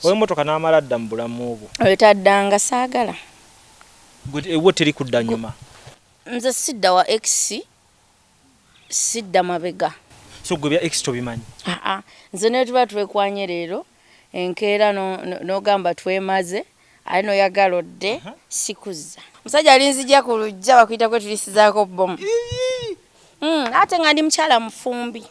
Oyo motoka n'amala dda mu bulamu obwo. Etaddanga saagala. Ewo teri kudda nyuma. Nze sidda wa X, sidda mabega. So gwe bya X tobimanyi? Nze ne tuba twekwanye leero enkeera n'ogamba twemaze ali noyagala odde sikuzza. Musajja alinzijja ku lujja bakuyita kwe tulisizaako bomu. Ate nga ndi mukyala mufumbi.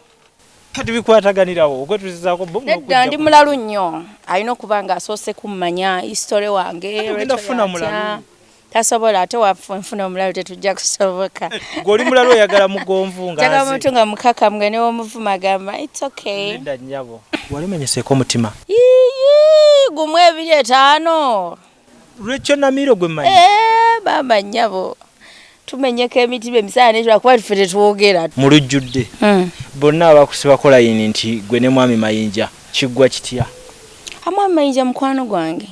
Kati bikwataganirawo okwe tulisizaako bomu. Nedda ndi mulalu nnyo. Alina okuba nga asoose kummanya history wange. Ogenda kufuna mulalu. Tasobola ate wafuna omulalu tetujja kusoboka. Goli mulalu oyagala mugonvu nga jaga muntu nga mukaka mwe ne omuvuma gamba it's okay. Nedda nnyabo. Wali omenyeseeko omutima? Gumu 2-5. Lwekyo Namiiro gwe mmanyi? Baba nnyabo. Tumenyeko emitima emisana n'ekyo kuba tufe tetwogera. Mu lujjudde. Bonna abakusibako layini nti gwe ne mwami Mayinja kiggwa kitya? Mwami Mayinja mukwano gwange.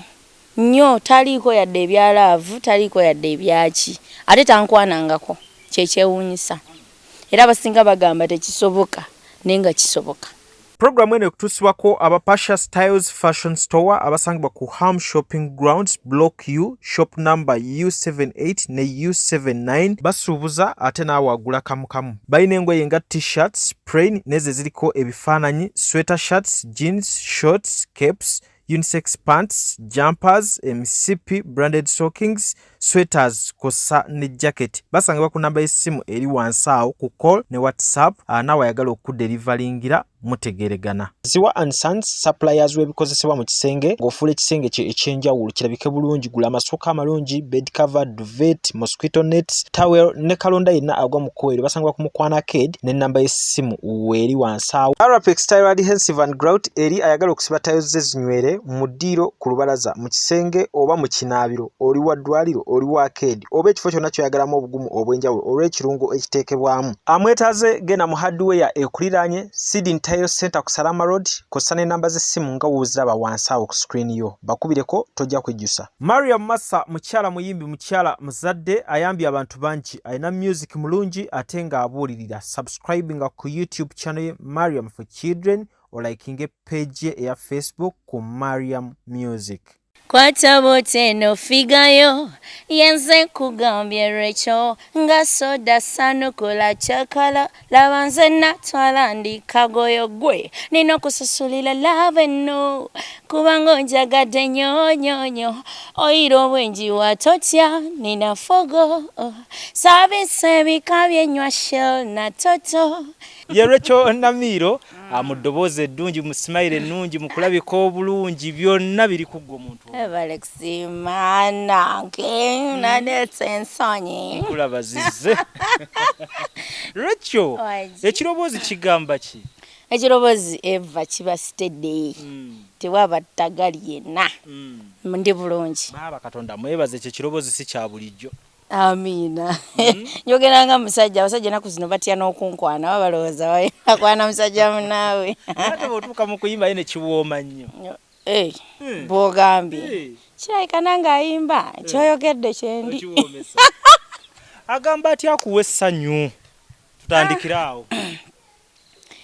Nnyo taliiko yadde ebyalaavu, taliiko yadde ebyaki. Ate tankwanangako. Kyekyewuunyisa. Era abasinga bagamba tekisoboka naye nga kisoboka. Programu eno ekutuusibwako aba Pasha Styles Fashion Store abasangibwa ku Ham Shopping Grounds Block U shop number U78 ne U79 basuubuza ate naawe agula kamukamu. Balina engoye nga t-shirts, plain nezo ziriko ebifaananyi, sweater shirts, jeans, shorts, capes, unisex pants, jumpers, emisipi, branded stockings, sweaters kosa ne jacket. Basangibwa ku namba y'essimu eri wansi awo ku call ne WhatsApp naawe ayagala okuderivalingira mutegeregana. Ziwa and Sons suppliers w'ebikozesebwa mu kisenge ng'ofuula ekisenge ekyenjawulo kirabike bulungi. Gula amasooka amalungi, bed cover, duvet, mosquito nets, towel ne kalonda yenna agwa mu kweru. Basangibwa ku Mukwana Arcade ne namba y'essimu weeri wansi awo. Arapex Tile Adhesive and Grout eri ayagala okusiba tayo ze zinywere mu ddiiro ku lubalaza mu kisenge oba mu kinaabiro oli wa ddwaliro oli wa arcade oba ekifo kyonna kyoyagalamu obugumu obw'enjawulo olw'ekirungo ekiteekebwamu. Amwetaaze genda mu hardware ekuliraanye Sidin Tile Center ku Salama Road kosa ne namba z'essimu nga wooziraba wansi awo ku screen yo bakubireko tojja kwejjusa. Mariam Massa mukyala muyimbi mukyala muzadde ayambye abantu bangi alina music mulungi ate nga abuulirira. Subscribinga ku YouTube channel ye Mariam for Children olikinge page ye eya Facebook ku Mariam Music. Kwata bote no figayo yenze kugambye Rachel nga soda sanukula chakala labanze natwala ndikagoyo gwe nino kususulila love no kubango njagadde nyonyonyo oiro bwenji watotya nina fogo sabise bikabye nywa shell na toto ye Rachel Namiiro amudoboze eddungi mu smile ennungi mu kulabika obulungi byonna biri kuggwa omuntu. Alexi manange nanetse ensonyi kulaba zizze. Rachel ekiroboozi kigamba ki? Ekiroboozi eva kiba steady tewaba ttagali yenna ndi bulungi. Baba Katonda mwebaze ekyo ekiroboozi si kya bulijjo. Amina. Njogeranga musajja abasajja naku zino batya n'okunkwana babalowooza akwana musajja munaawe. Ate bw'otuuka mu kuyimba ye ne kiwooma nnyo. Bw'ogambye kirabika nange ayimba kyoyogedde kyendi. Agamba atya akuwa essanyu. Tutandikira awo.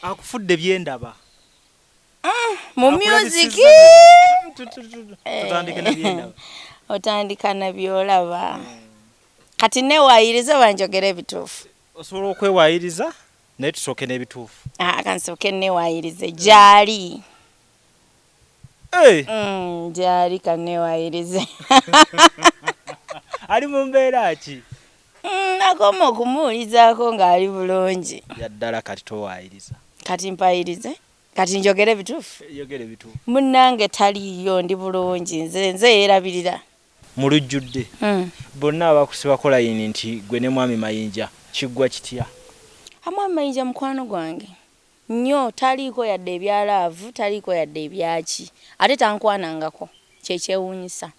Akufudde byendaba. Mu music. Tutandike na byendaba. Otandika na byolaba. Kati newaayiriza banjogera ebituufu. Osobola okwewaayiriza naye tusooke n'ebituufu. Kansooke newaayirize gyali. Gyali kanewaayirize. Ali mu mbeera ki? Nakoma okumuwulizaako ng'ali bulungi. Yaddala kati towaayiriza. Kati mpayirize. Kati njogera ebituufu. Yogera ebituufu. Munnange taliyo ndi bulungi nze yeerabirira. Mu lujjudde. Bonna abakusibako layini nti gwe ne mwami Mayinja kiggwa kitya? Mwami Mayinja mukwano gwange. Nnyo taliiko yadde ebyalaavu, taliiko yadde ebyaki. Ate tankwanangako. Kyekyewuunyisa.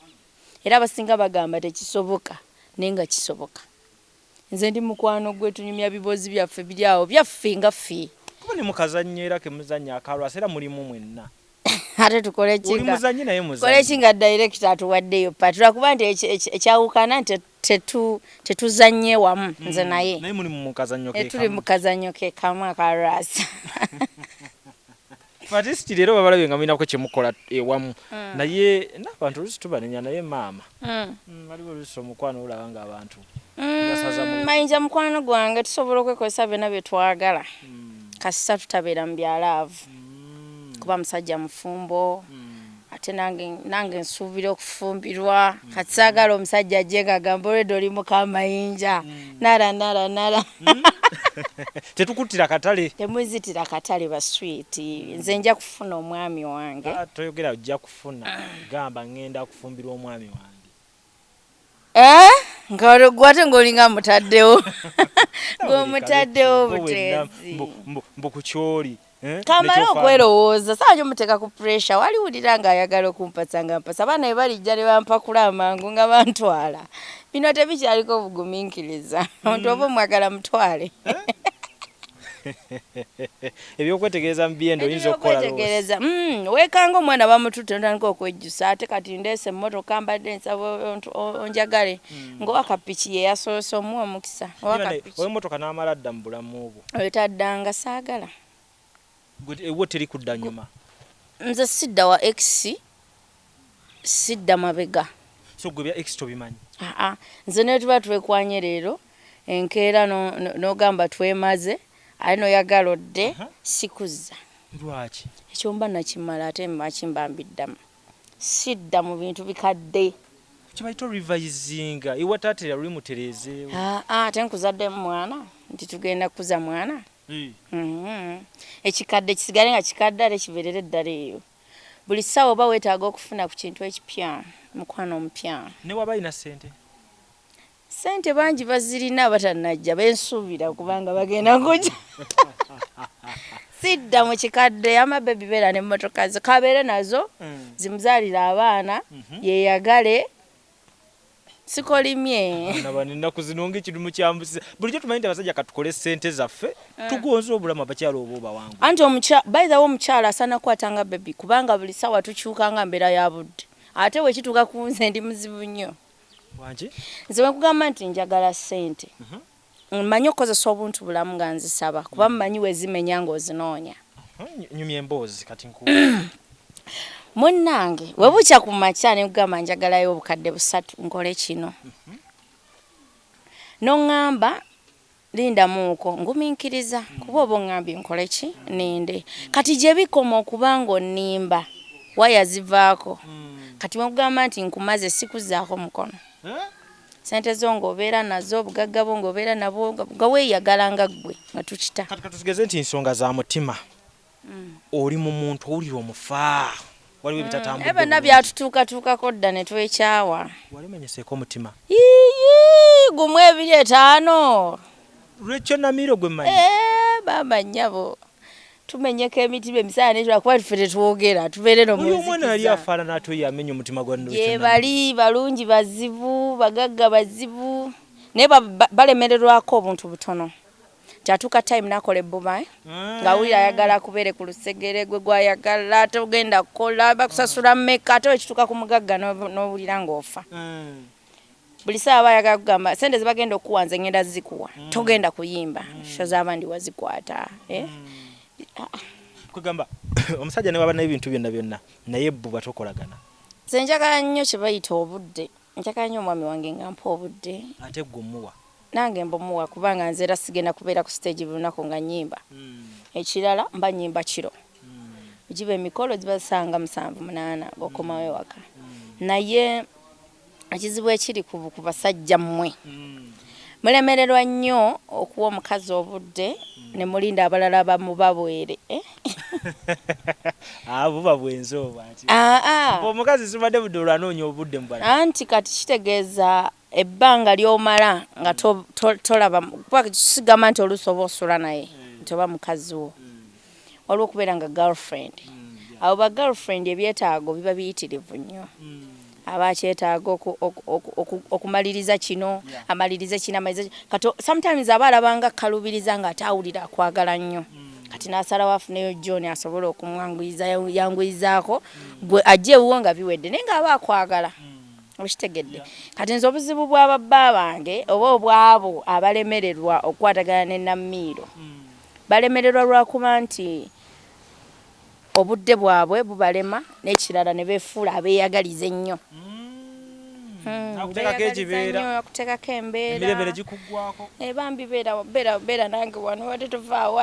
Era abasinga bagamba tekisoboka naye nga kisoboka. Nze ndi mukwano gwe tunyumya bibozi byaffe biri awo byaffe nga ffe. Kuba ne mukazannyo era ke muzannya akalwasa era mulimu mwenna. Ate tukole kinga. Oli muzannyi naye muzannyi. Kole kinga director atuwaddeyo patula kuba nti ekyawukana nti tetuzannye wamu nze naye. Naye muli mu kazannyo ke. Tuli mu kazannyo ke kamu akalwasa. Fatist leero babalabe nga mulina ko kyemukola ewamu naye n'abantu oluusi tubanenya naye maama waliwo oluusi omukwano olaba nga abantu Mayinja mukwano gwange tusobola okwekozesa byonna bye twagala kasita tutabeera mu byalaavu kuba musajja mufumbo ate nange nsuubira okufumbirwa kati saagala omusajja ajje ng'agamba olwedde oli muka Mayinja nala tetukutira katale temuzitira katale baswiti nze nja kufuna omwami wange toyogera ojja kufuna gamba ngenda kufumbirwa omwami wange gwate ng'olinga mutaddewo ng'omutaddewo buteezi mbu ku kyoli kamala okwerowooza saanyo muteeka ku pressure waliwulira ng'ayagala okumpasa nga mpasa abaana be balijja ne bampakula amangu nga bantwala bino tebikyaliko bugumiikiriza omuntu oba omwagala mutwale ebyokwetegereza mu byendo oyinza okukola okwetegereza weekanga omwana bamututte ntandika okwejjusa ate kati ndeese emmotoka mbadde nsaba onjagale ng'owakapiki ye yasoose omuwa omukisa ow'emmotoka n'amala dda mu bulamu obwo oyo taddanga saagala ewo teri kudda nyuma nze sidda wa x sidda mabega so gwe bya x tobimanyi nze ne tuba twekwanye leero enkeera n'ogamba twemaze ali noyagala odde sikuzza lwaki ekyomba nakimala ate makimbambiddamu sidda mu bintu bikadde kibaita revisinga iwa taatera luli mutereezeewo ate nkuzaddemu mwana nti tugenda kuza mwana ekikadde kisigale nga kikadde ate kibeerere eddala eyo buli ssaawa oba weetaaga okufuna ku kintu ekipya mukwano omupya ne waba alina ssente sente bangi bazirina batannajja bensuubira kubanga bagenda kujja sidda mu kikadde amabebi beera n'emmotoka zo kabeere nazo zimuzaalira abaana yeeyagale sikolimye ennaku zino ng'ekidumu kyambusiza bulijjo tumanyi nti abasajja katukole ssente zaffe tugonze obulamu abakyala oba obawangu anti bayithawo omukyala asaana kukwatanga bebi kubanga buli ssaawa tukyukanga mbeera ya budde ate wekituuka ku nze ndi muzibu nnyo nze wekugamba nti njagala ssente mmanyi okukozesa obuntu bulamu nga nzisaba kuba mmanyi wezimenya ng'ozinoonya nyumya emboozi kati munnange webukya ku makya ne kugamba njagalayo obukadde 3 nkole kino n'oŋŋamba lindamuuko ngumiikiriza kuba oba oŋŋambye nkole ki ninde kati gye bikoma okuba ng'onnimba waya zivaako kati wekugamba nti nkumaze sikuzaako mukono sente zo ng'obeera nazo obugagga bwo ng'obeera nabwo nga weeyagala nga ggwe nga tukita kati katugeze nti nsonga za mutima oli mu muntu owulira omufa waliwo ebitatambudde byonna byatutuukatuukako dda ne twekyawa wali omenyeseeko omutima gumu 2 5 lwekyo Namiiro gwe mmanyi baba nnyabo tumenyeko emitima emisana netula kuba tufe tetwogera tubeere n'omuziki omwana yali afaanana ate oyo amenya omutima gwa nnyo ye bali balungi bazibu bagagga bazibu naye balemererwako obuntu butono kyatuuka time nakola ebbuba ng'awulira ayagala kubeere ku lusegere gwe gwayagala togenda kukola bakusasula mmeka ate wekituuka ku mugagga n'owulira ng'ofa buli saawa bayagala kugamba sente zebagenda okuwanza ngenda zikuwa togenda kuyimba sho z'abandi wazikwata kugamba omusajja ne waba n'ebintu byonna naye bbuba tokolagana nze njagala nnyo kye bayita obudde njagala nnyo omwami wange nga mpa obudde ate gwe omuwa nange mbumuwa kubanga nze era sigenda kubeera ku stage bunaku nga nnyimba ekirala mba nnyimba kiro giba emikolo zibasanga 7-8 ng'okomawo ewaka naye ekizibu ekiri ku basajja mmwe mulemererwa nnyo okuwa omukazi obudde ne mulinda abalala bamubabwere buba bwenzi oba ati omukazi sibadde budde olwanoonya obudde mubala anti kati kitegeeza ebbanga ly'omala nga tolaba kuba kisigama nti oluusi oba osula naye nti oba mukazi wo waliwo okubeera nga girlfriend abo ba girlfriend ebyetaago biba biyitirivu nnyo aba akyetaaga okumaliriza kino amalirize kino amalirize kati sometimes aba alabanga kalubiriza nga atawulira akwagala nnyo kati n'asalawo afuneyo John asobola okumwanguyiza yanguyizaako gwe ajje ewuwo nga biwedde naye ng'aba akwagala okitegedde kati nze obuzibu bw'ababba bange oba obwabo abalemererwa okukwatagana ne Namiiro balemererwa lwakuba nti obudde bwabwe bubalema n'ekirala ne beefuula abeeyagaliza ennyo. Akuteekako embeera bambi beera nange wano wate tuvaawo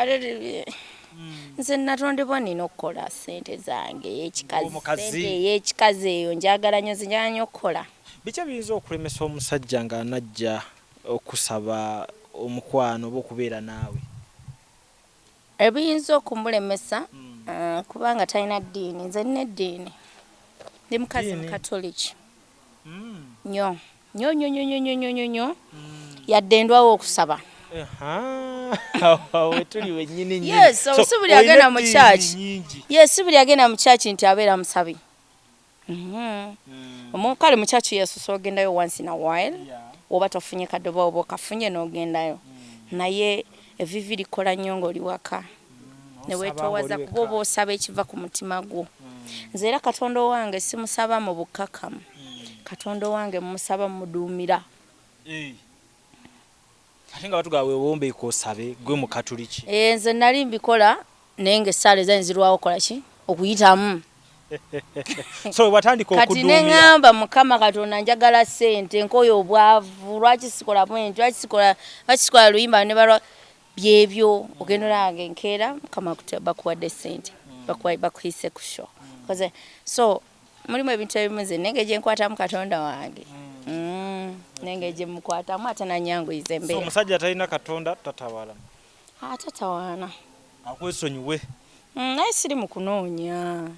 nze natondebwa nina okukola ssente zange ey'ekikazi eyo njagala nnyo okukola. Biki ebiyinza okulemesa omusajja ng'anajja okusaba omukwano oba okubeera naawe? Ebiyinza okumulemesa kubanga talina ddiini. Nze nina eddiini, ndi mukazi mukatoliki nnyo yadde ndwawo okusaba. Si buli agenda mu kyaki nti abeera musabi. Kale mu kyaki yesusa ogendayo once in a while oba tofunye kadobo oba okafunye n'ogendayo, naye evivi likola nnyo ng'oli waka ne weetoowaza kuba oba osaba ekiva ku mutima gwo. Nze era Katonda wange simusaba mu bukkakkamu, Katonda wange musaba muduumira. Ate nga batugaa weewombeeko osabe gwe mu Katuliki. Nze nali mbikola naye ng'essaala ezanzirwawo kola ki okuyitamu. So watandika okuduumira. Kati ne ŋŋamba Mukama Katonda njagala ssente nkoyo obwavu, lwaki sikola bwenti, lwaki sikola luyimba ne balwa byebyo ogenda olange nkeera Mukama bakuwadde ssente bakuyise ku show. So mulimu ebintu ebimu nze nenge gye nkwatamu Katonda wange. Nenge gye mukwatamu ate nanyanguyiza embeera. So omusajja talina Katonda tatawaala? Tatawaana. Akwesonyiwe? Naye siri mu kunoonya.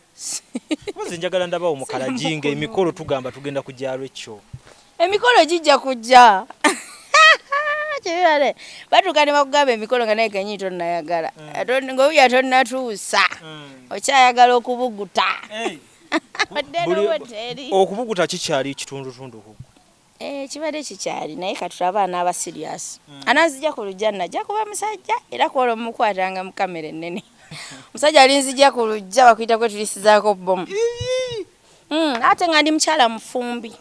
Nze njagala ndabawo omukalajinga emikolo tugamba tugenda ku kyalo ekyo. Emikolo gijja kujja. Batuuka ne bakugamba emikolo nga naye kennyini tonnayagala. Ng'obuya tonnatuusa. Okyayagala okubuguta. Okubuguta kikyali kitundutundu kugwo? Kibadde kikyali naye katulaba aba serious. Ananzija ku lujja najja kuba musajja era kwolwo omukwatanga mu kamera ennene. Musajja alinzija ku lujja bakuyita kwe tulisizaako bomu. Ate nga ndi mukyala mufumbi.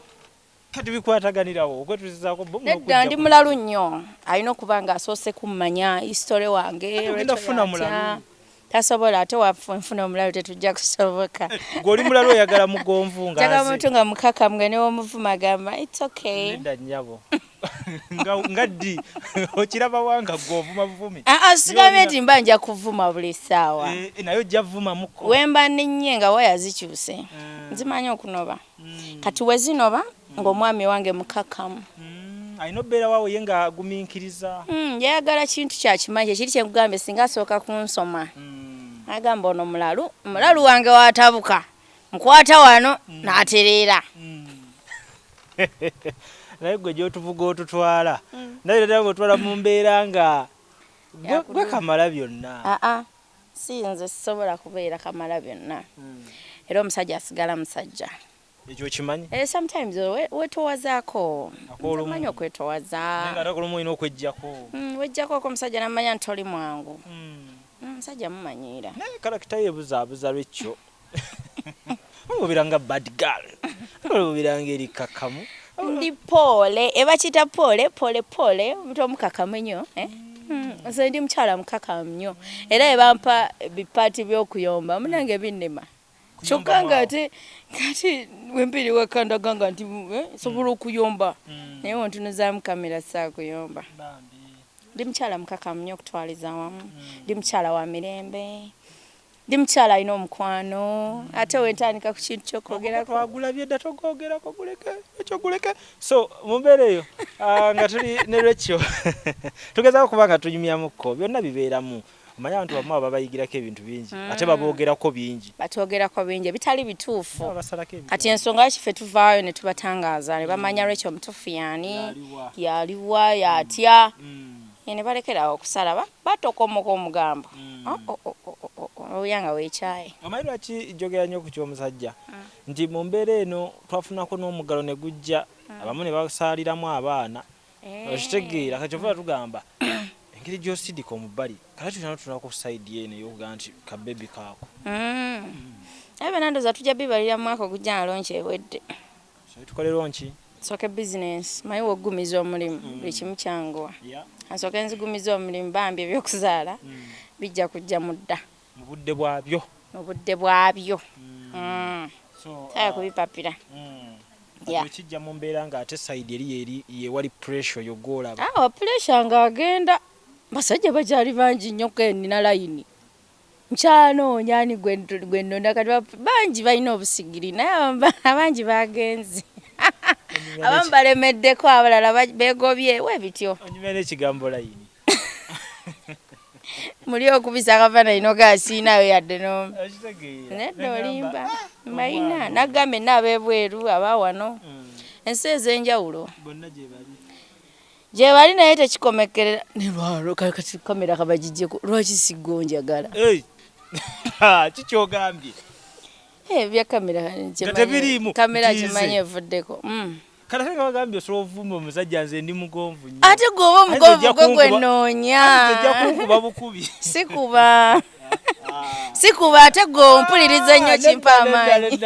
Kati bikwataganirawo okwetulizaako bomu n'okujja. Nedda ndi mulalu nnyo. Alina okuba ng'asoose kummanya history wange. Ogenda kufuna mulalu. Tasobola ate wafuna omulalu tetujja kusoboka. Gw'oli mulalu oyagala mugonvu nga njagala omuntu nga mukakamu nga new'omuvuma agamba it's okay. Nedda nnyabo. Nga ddi okiraba wanga gw'ovuma buvumi. Sigambye nti mba nja kuvuma buli ssaawa. Naye ojja vumamuko. Wemba nennye nga waya zikyuse. Nzimanyi okunoba. Kati we zinoba ng'omwami wange mukakamu. Alina obbeera waawe ye nga agumiikiriza. Yayagala kintu kyakimanyi ekiri kye nkugambye singa asooka kunsoma. Agamba ono mulalu wange watabuka. Nkwata wano n'atereera. Naye gwe gy'otuvuga otutwala. Naye era ng'otwala mu mbeera nga gwe kamala byonna. Si nze sisobola kubeera kamala byonna. Era omusajja asigala musajja. Ekyo kimanyi? Sometimes wetoowazaako. Omanyi okwetoowaza. Nga ate olumu olina okweggyako. Weggyako ko omusajja n'amanya nti oli mwangu. Omusajja mumanyiira. Naye karakita ye ebuzaabuza lwekyo. Omubira nga bad girl. Omubira nga eri kakamu. Ndi poole, eba kita poole, omuntu omukakamu nnyo. Nze ndi mukyala mukakamu nnyo. Era ebampa bipaati by'okuyomba munange binnema. Kyokka nga ate kati wempiri wakandaga nga nti sobola okuyomba. Naye wontunuzaamu kamera saakuyomba. Ndi mukyala mukakamu nnyo okutwaliza awamu. Ndi mukyala wa mirembe. Ndi mukyala alina omukwano. Ate wentandika ku kintu ky'okwogerako. Twagulabye dda togoogerako guleke ekyo guleke. So mu mbeera eyo nga tuli ne lwekyo tugezaako kuba nga tunyumyamuko byonna bibeeramu. Omanya abantu bamu baba bayigirako ebintu bingi ate baboogerako bingi. Batwogerako bingi bitali bituufu. Kati ensonga yakife tuvaayo ne tubatangaaza ne bamanya lwekyo omutuufu yaani yaliwa yatya. Ne balekerawo okusala batokomoka omugambo. Oyanga weekyaye. Omanyi lwaki njogera nnyo ku ky'omusajja? Nti mu mbeera eno twafunako n'omuggalo ne gujja abamu ne basaaliramu abaana. Okitegeera kati kyova tugamba engeri gy'osidika omubbali kati tunako sayidi eno ey'okugaa nti kabebi kaako. Ebe nandoza tujja bibalira mu mwaka ogujja nga lonki ewedde. Tukole lonki? Nsooke bizinensi mayi woggumiza omulimu buli kimu kyanguwa. Nsooke nzigumiza omulimu bambi ebyokuzaala bijja kujja mudda. Mu budde bwabyo. obudde bwabyo so saya kubipapira kijja mu mbeera nga ate side eri yewali pressure yogolaba pressure ng'agenda basajja bakyali bangi nnyo nina layini nkyanoonya ani gwe nnonda kati bangi balina obusigiri naye abangi bagenze abamu balemeddeko abalala beegobye webityo onyumya n'ekigambo layini muli okubisa akafaananyi gaasiinayo yadde nedda olimba mbayina nagamba enna ab'ebweru abawano ensi ez'enjawulo gye bali naye tekikomekerera ne lwalo kati kamera kabagijjeko lwaki siggonjagala kikyogambye bya kamera kimanyi evuddeko kale nga bagambye osobola ovumba omusajja nze ndi mugonvu nnyo ate gweoba omugonvu gwe gwenoonya ejja kunkuba bukubi sikuba ate gwompuliriza nnyo kimpa amaanyi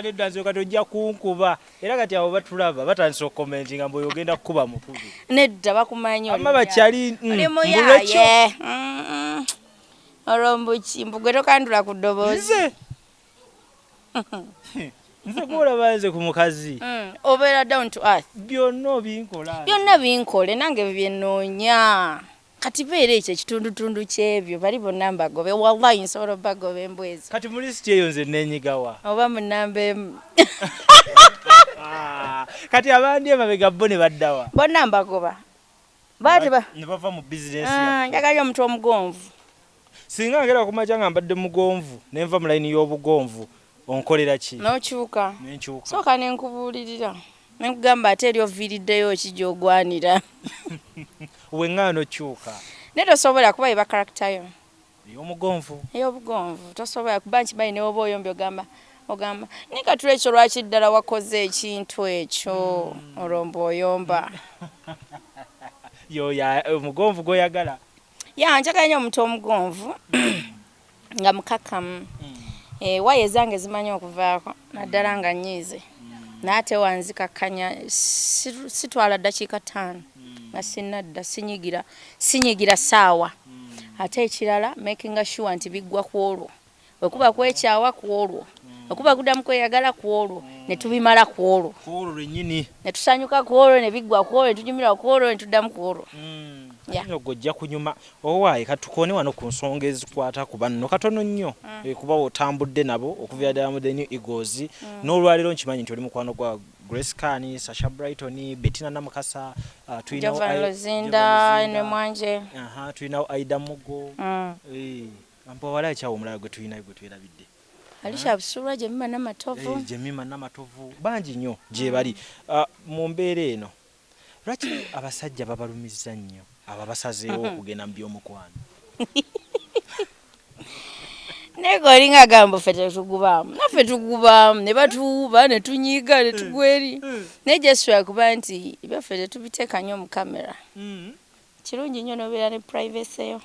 nedda nze kati ojja kunkuba era kati abo batulaba batandisa okomenti nga mbwe ogenda kukuba mukubi nedda bakumanyi ama bakyali muyaye olwombuki mbugwe tokandula ku ddoboozi nze gwolaba nze ku mukazi obeera down to earth byonna binkole nange byenoonya kati beera ekyo ekitundutundu kyebyo bali bonna mbagobe wallahi nsobola obagoba embwezi kati mu lisiti eyo nze nenyigawa oba mu namba emu kati abandi emabega bo ne baddawa bonna mbagoba ne bava mu bizinesi njagala omuntu omugonvu singa ngera kumaca nga mbadde mugonvu nenva mu layini y'obugonvu onkolera ki n'okyuka sooka nenkubuulirira nenkugamba ate eri oviiriddeyo ki gy'ogwanira weŋŋaano okyuka naye tosobola kuba eba karakitayo ey'obugonvu tosobola kuba nkimanyi ne oba oyombi ogamba naye katula ekyo lwaki ddala wakoze ekintu ekyo olwomba oyomba omugonvu gw'oyagala njagala nnyo omuntu omugonvu nga mukakamu waya ezange zimanyi okuvaako naddala nga nnyiize naate wanzikakkanya sitwala ddakiika 5 nga sinadda sinyigira ssaawa ate ekirala makinga sure nti biggwa ku olwo wekuba kwekyawa ku olwo okuba kuddamu kweyagala ku olwo ne tubimala ku olwo lwennyini ne tusanyuka ku olwo ne biggwa ku olwo ne tunyumira ku olwo ne tuddamu ku olwo gojja kunyuma owaaye katukone wano ku nsonga ezikwata ku banno katono nnyo kuba otambudde nabo okuviira ddala mu the New Eagles n'olwaleero nkimanyi nti oli mukwano gwa Grace Kani, Sasha Brighton, Bettina Namukasa, tulinawo Aida Mugo ampawala ekyawo omulala gwe tulinayo gwe twelabidde Alisha Busura Jemima Namatovu bangi nnyo gye bali mu mbeera eno lwaki abasajja babalumizza nnyo aba basazeewo okugenda mu by'omukwano nego olinga gambo ffe tetugubaamu naffe tugubaamu ne batuuba ne tunyiiga ne tugweri naye gyesula kuba nti byaffe tetubiteeka nnyo mu kamera kirungi nnyo n'obeera ne privacy yo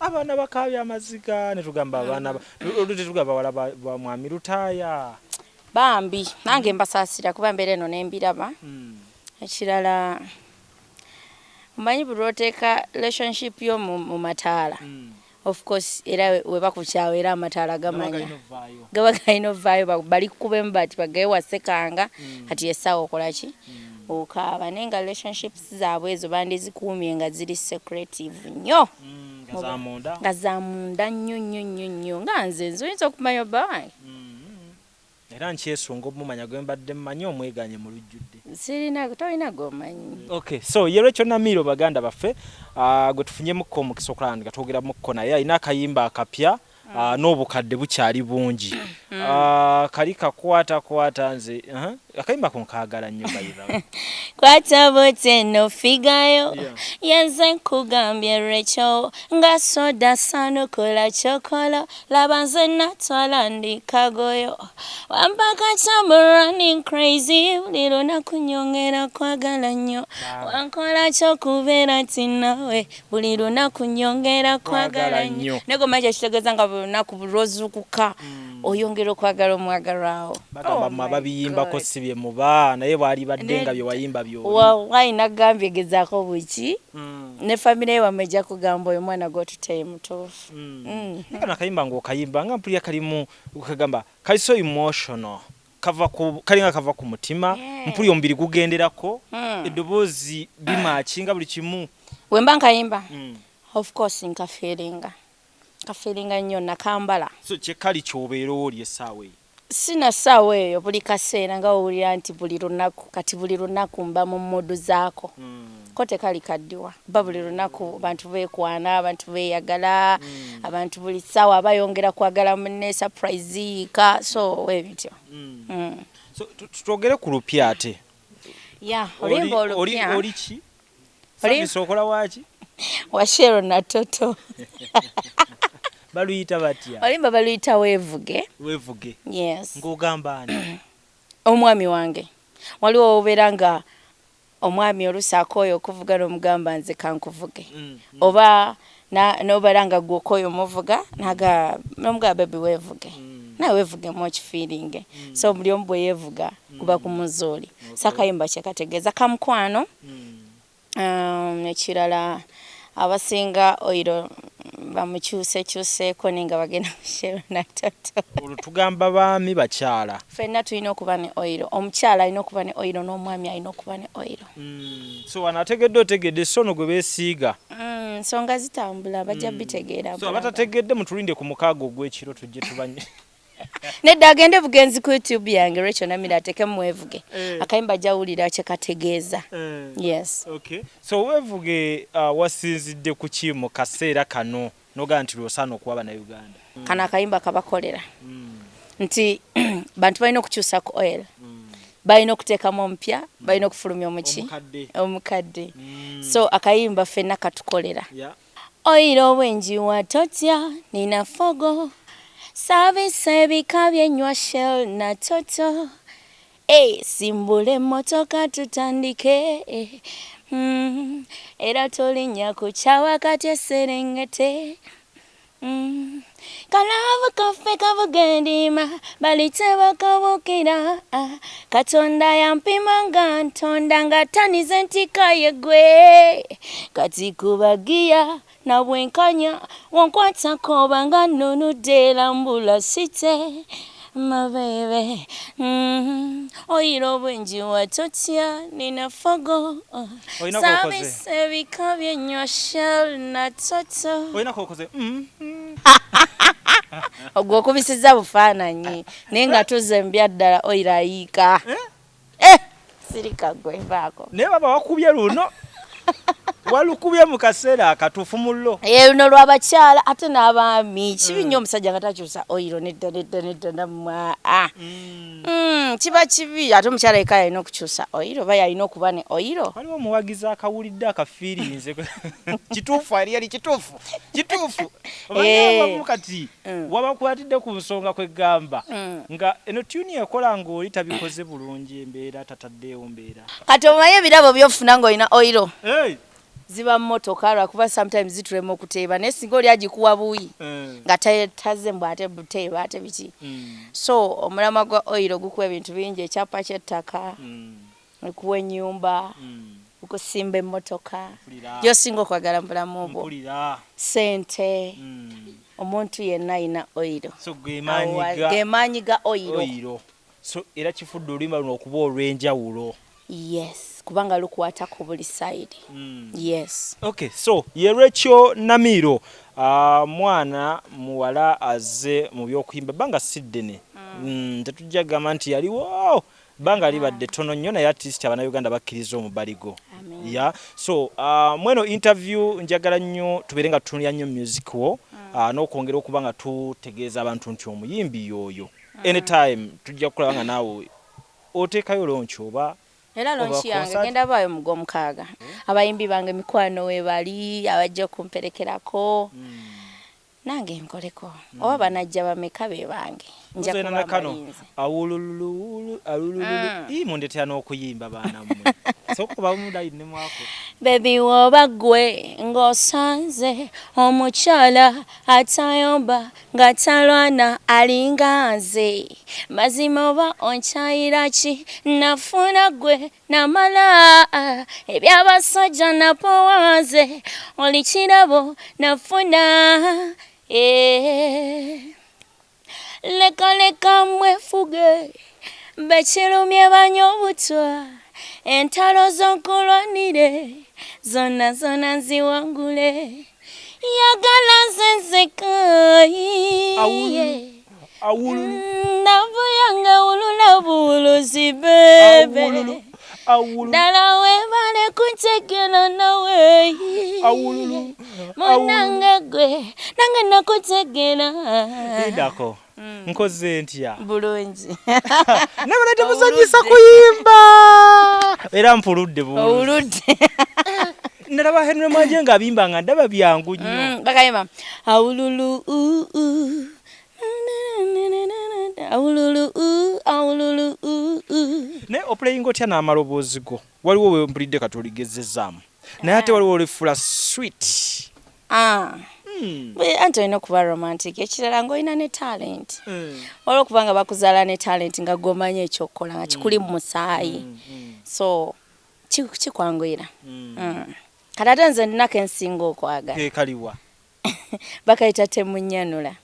abaana bakaabya amaziga ne tugamba abaana tetugamba bawala ba mwami Lutaaya bambi nange mbasaasira kuba mbeera eno nembiraba ekirala omanyi buli lwoteeka relationship yo mu mataala of course era webakukyawa era amataala gamanya gaba galina ovaayo bali kukubemu bati bagaye wasekanga kati essaawa okolaki okaaba naye nga relationships zaabwe ezo bandizikuumye nga ziri secretive nnyo nga zamunda nnyo nga nze oyinza okumanya obba wange era nkyesunga omumanya gwe mbadde mmanyi omweganye mu lujjudde tolina gomanyi okay so yero ekyo Namiiro baganda baffe gwe tufunyemukko omukisa okulandika twogeramukko naye alina akayimba akapya n'obukadde bukyali bungi kali kakwata nze akayimba konkagala nnyo bayira kwata bote no figayo yenze nkugambye Rachel nga soda sano kola chokolo labanze natwala ndikagoyo wampaka running crazy lero nakunyongera kwagala nnyo wankola kyokubera tinawe buli lunakunyongera kwagala nnyo nego maje kitegeeza nga lunaku bulozukuka oyongera okwagala omwagalwawo bagamba ababiyimbako si bye muba naye bwali badde nga bye wayimba byo wallahi nagambye gezaako buki ne family wamejja kugamba oyo mwana gwo tuteye mutuufu. Kana kayimba ng'okayimba nga mpulira kalimu ukagamba kali so emotional kalinga kava ku mutima mpulira omubiri gugenderako eddoboozi bimakinga buli kimu wemba nkayimba of course nkafeelinga nnyo nakambala so kyekali kyobeera oli essaawa eyo sina ssaawa eyo buli kaseera nga owulira nti buli lunaku mba mu mmodu zaako ko tekali kaddiwa ba buli lunaku abantu beekwana abantu beeyagala abantu buli ssaawa bayongera kwagala munne surprise ka so webityo so tutwogere ku lupya ate olimba olupya oli ki sabisa okola waki washero na toto baluyita batya olimba baluyita weevuge yes ng'ogamba ani omwami wange waliwo obeera nga omwami olusaako oyo okuvuga n'omugamba nze kankuvuge oba n'obeera nga gwe okoyo omuvuga n'omugamba bebi weevuge nawe weevugemu okifiiringe so buli omu bwe yeevuga kuba ku muzooli sakayimba kyekategeeza kamukwano ekirala abasinga oyiro bamukyuseeko ninga bagenda mushero na toto olutugamba baami bakyala ffenna tulina okuba ne oyiro omukyala alina okuba ne oyiro n'omwami alina okuba ne oyiro so wano otegedde sono gwe beesiiga nsonga zitambula bajja bitegeera so abatategedde mutulinde ku mukaago ogw'ekiro tujje tubanye nedda agende bugenzi ku YouTube yange Rachel Namiiro atekemu weevuge akayimba jawulira kyekategeeza yes okay so weevuge wasinzidde ku ki mu kaseera kano noga nti lwosaana okuwaba na Uganda kana akayimba kabakolera nti bantu balina okukyusa ku oil balina okuteekamu omupya balina okufulumya omukadde so akayimba ffenna katukolera oyiro obwenjiwa totya nina fogo Service ebika byenywa Shell na toto simbule emmotoka tutandike era tolinnya ku kyawa kati eserengete kalaavu kaffe kabugendima balite bakabukira katonda yampima nga ntonda nga tanize ntika yegwe kati kubagiya na bwenkanya wankwatako obanga nnunudde lambula site mabebe oyiro obwenjiwa totya nina fogo sabise ebika byenywa Shell na toto ogwo okubisiza bufaananyi naye nga tuzembya ddala oyiro ayiika sirika gwe vaako naye baba wakubye luno walukubye mu kaseera akatuufu mu llo luno lw'abakyala ate n'abaami kibi nnyo omusajja nga takyusa oyiro nedda namwa kiba kibi ate omukyala yekka yalina okukyusa oyiro oba yalina okuba ne oyiro waliwo omuwagizi akawulidde akafiirinze kituufu ali kituufu obamu kati wabakwatidde ku nsonga kwegamba nga eno tuni ekola ng'oli tabikoze bulungi embeera tataddeewo mbeera kati omanyi ebirabo byofuna ng'olina oyiro ziba mmotoka lwakuba sometimes zitulema okuteeba naye singa oli agikuwa buuyi nga taze mbw ate buteeba ate biki so omulamwa gwa oyiro gukuwa ebintu bingi ekyapa ky'ettaka okuwa ennyumba okusimba emmotoka gyosinga okwagala mu bulamu obwo ssente omuntu yenna ayina oyiro gemaanyi ga oyiro so era kifudde oluyimba luno okuba olw'enjawulo yes kubanga lukwata ku buli side yes okay so ye Rachel Namiiro mwana muwala azze mu byokuyimba banga siddene tetujja gamba nti yaliwo banga libadde tono nnyo naye artist Abannayuganda bakkiriza omubaligo so mweno interview njagala nnyo tubeere nga tutunulira nnyo music wo n'okwongera okuba nga tutegeeza abantu nti omuyimbi yoyo anytime tujja kukulaba nga naawe oteekayo lonki oba era lonki yange genda baayo mu gw'omukaaga abayimbi bange mikwano we bali abajja kumperekerako nange nkoleko oba banajja bameka be bange nja kuba abayinzi awululu mondetera n'okuyimba baana mmwe sokuba mudali ne mwako Baby woba gwe ng'osanze omukyala atayomba nga talwana alinga nze mazima oba onkyayira ki nafuna gwe namala eby'abasajja napowanze oli kirabo nafuna leka mwefuge bekirumye banyobutwa entalo zonkulwanire zonna nziwangule yagala nzenzekayi navuyanga ulula buluzi bebe dala webale kuntegera nawe munange gwe nange nakutegera indako nkoze ntya bulungi nabana temuzanyisa kuyimba era mpuludde buludde nalaba Henry Mwanje nga abimba nga ndaba byangu nnyo bakayima awululu ne oplaying otya n'amaloboozi go waliwo we mpulidde katoligezezaamu naye ate waliwo olifula sweet anti olina okuba romantic ekirala ng'olina ne talent olwokuba nga bakuzaala ne talent nga gwomanyi ekyokukola nga kikuli mu musaayi so kikwanguyira kati ate nze ndinako ensinga okwagala kaliwa bakayita temunyanula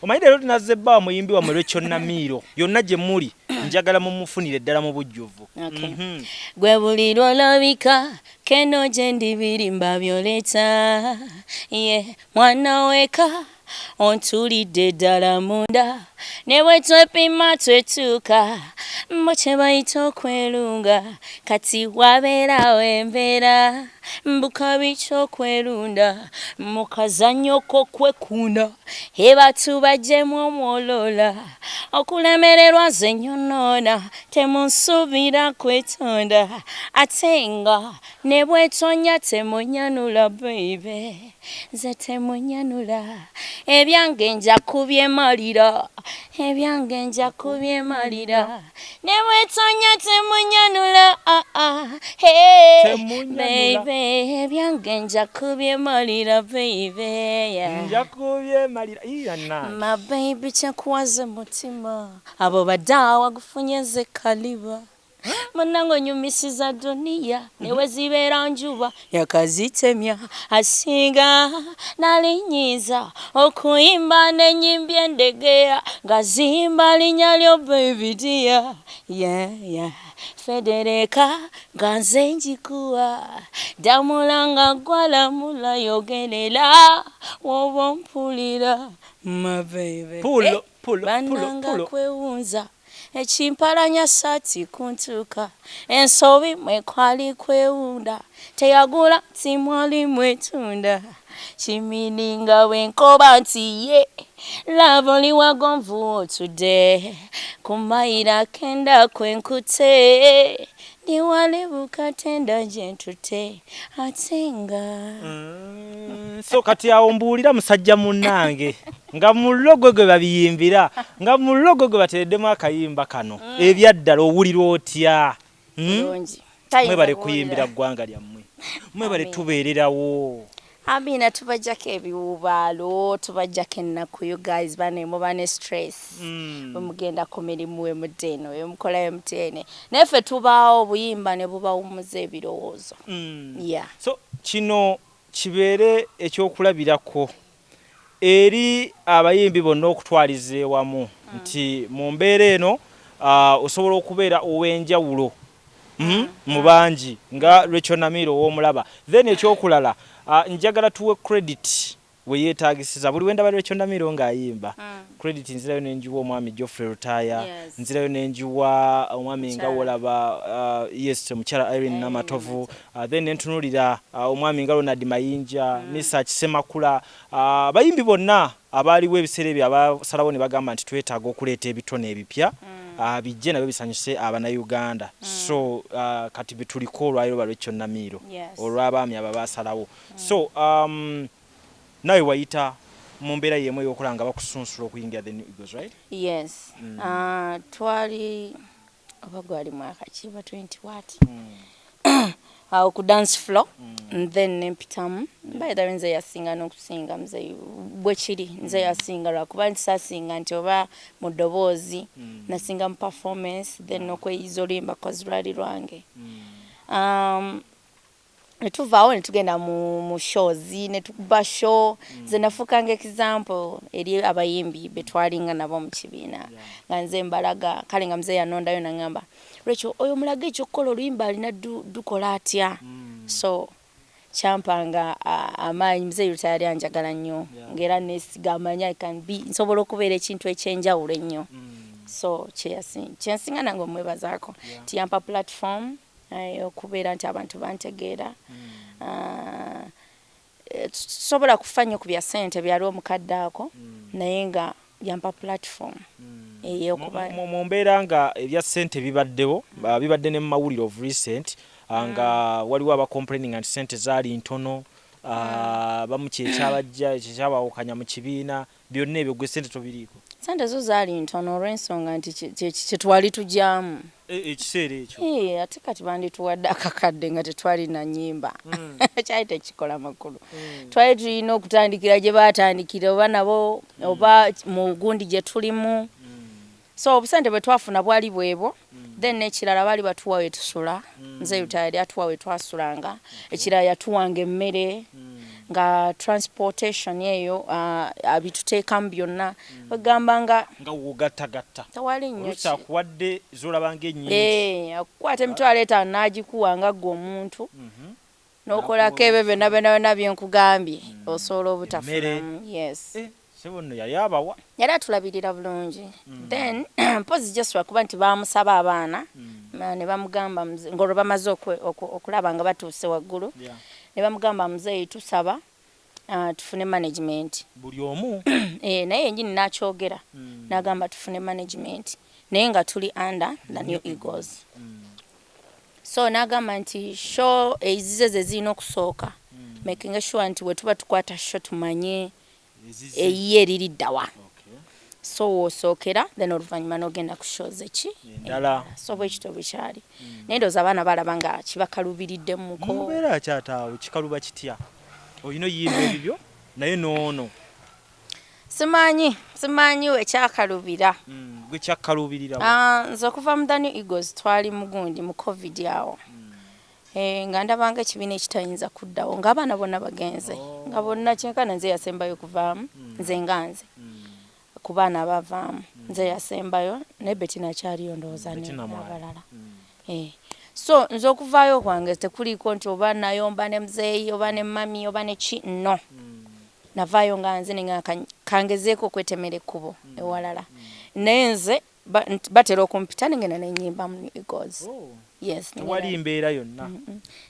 omanyi leero tunazze ebbawa muyimbi wa Rachel Namiiro yonna gye muli njagala mumufunire ddala mu bujjuvu gwe buli lwolabika keno gye ndibirimba byoleta ye mwana weka ontulidde ddala munda ne bwe twepima twetuuka mbo kye bayita okwerunga kati wabeerawo embeera mbukabi ky'okwerunda mu kazannyo k'okwekunda ebatu bajjemu omwoloola okulemererwa ze nyonoona temunsuubira kwetonda ate nga ne bwetonya temunyanula baby nze temunyanula ebyange nja kubyemalira ne bwetonya temunyanula baby ebyange nja kubyemalira baby my baby kyenkuwaze mutima abo badaawa gufunye nze kaliba munange onyumisiza duniya newe zibeera njuba yakazitemya asinga nalinyiza okuyimba n'ennyimbi endegeya nga zimba linnya lyo baby dear Federeka nga nze njikuwa damulanga gwalamula yogerera woba mpulira my baby bananga kwewunza ekimpalanya saati kuntuuka ensobi mwekwali kwewunda teyagula timwali mwetunda kimininga bwenkoba nti ye lavo liwagonvu otudde kumayira kenda kwenkute ndiwale bukatenda gyentute atenga so kati awo mbuulira musajja munnange nga mu logo gwe babiyimbira nga mu logo gwe batereddemu akayimba kano ebyaddala owulira otya mwebale kuyimbira ggwanga lyammwe mwebale tubeererawo Amina tubajjako ebiwubaalo tubajjako ennaku you guys banemo bane stress bamugenda ku mirimu we mudeno we mukolayo mutene nefe tubaawo obuyimba ne bubawumuza ebirowoozo so kino kibeere ekyokulabirako eri abayimbi bonna okutwaliza ewamu nti mu mbeera eno osobola okubeera ow'enjawulo mu bangi nga Rachel Namiiro ow'omulaba then ekyokulala njagala tuwe credit we yeetagisiza buli wenda bali Rachel Namiiro ng'ayimba credit nzirayo n'enjiwa omwami Geoffrey Rutaya nzirayo n'enjiwa omwami nga wolaba mukyala Irene Namatovu then nentunulira omwami nga Ronald Mayinja Misa Kisemakula bayimbi bonna abaaliwo ebiseera ebyo abasalawo ne bagamba nti twetaaga okuleeta ebitone ebipya bijje nabyo bisanyuse Abannayuganda so kati betuliko olwaliro ba Rachel Namiiro olw'abaami aba basalawo so nawe wayita mu mbeera yemu ey'okulanga bakusunsula okuyingira the New Eagles, right? Yes. Twali oba gwali mwaka ki ba 20 what? Awo ku dance floor and then nempitamu by the way nze yasinga n'okusinga mze bwe kiri nze yasinga lwakuba ntisasinga nti oba mu ddoboozi nasinga mu performance then okweyiza olimba kozi lwali lwange. Netuvaawo ne tugenda mu shows ne tukuba show ze nafuukanga example eri abayimbi betwalinga nabo mu kibiina nga nze mbalaga kale nga mze yanondayo nangamba Rachel oyo mulaga ekyokukola oluyimba alina dukola atya so champanga amaanyi mze yutayali anjagala nnyo ngera nesiga amanya I can be nsobola okubeera ekintu ekyenjawulo ennyo so kyensinga nange omwebazaako tiyampa platform okubeera nti abantu bantegeera sobola kufanya ku bya ssente byaliwo mukadde ako naye nga yampa platform mu mbeera nga ebya ssente bibaddewo bibadde ne mu mawulire of recent nga waliwo abacomplaining nti ssente zaali ntono bamu kyekyabawukanya mu kibiina byonna ebyo gwe ssente tobiriiko sente zo zaali ntono olw'ensonga nti kyetwali tujyamu ekiseera ekyo ate kati bandituwadde akakadde nga tetwali na nnyimba kyali tekikola makulu twali tulina okutandikira gye baatandikira oba nabo oba mu gundi gye tulimu so obusente bwe twafuna bwali bwebwo then n'ekirala baali batuwa we tusula nze yutayali atuwa we twasulanga ekirala yatuwanga emmere nga transportation eyo abituteekamu byonna bagamba nga wogattagatta tewali nnyo kyakuwadde zolabanga ennyingi akukwata emitwalo etaano n'agikuwa nga ggwe omuntu n'okolako ebyo byonna byenkugambye osobola obutafunamu yes sebonno yali abawa yali atulabirira bulungi then mpozi just wakuba nti bamusaba abaana ne bamugamba ngolwo bamaze okulaba nga batuuse waggulu ne bamugamba muzeeyi tusaba tufune management buli omu naye enjini n'akyogera n'agamba tufune management naye nga tuli under the New Eagles so n'agamba nti show ezize ze zirina okusooka making sure nti we tuba tukwata show tumanye eyiye eriri ddawa so osookera then oluvannyuma n'ogenda ku shows eki so bwekito bwekyali naye ndowooza abaana balaba nga kibakalubiriddemuko mubeera akyataawo kikaluba kitya olina oyimba ebibyo naye noono simanyi ekyakalubira gwe kyakkalubirira nze okuva mu The New Eagles twali mugundi mu covid awo nga ndabanga ekibiina ekitayinza kuddawo ng'abaana bonna bagenze nga bonna kyenkana nze yasembayo kuvaamu nze nganze ku baana abavaamu nze yasembayo naye Bettina akyaliyo ndowooza n'abalala so nze okuvaayo kwange tekuliiko nti oba nayomba ne muzeeyi oba ne mami oba ne ki no navaayo nga nze nenga kangezeeko okwetemera ekkubo ewalala naye nze batera okumpita nengenda nenyimba mu New Eagles yes tewali mbeera yonna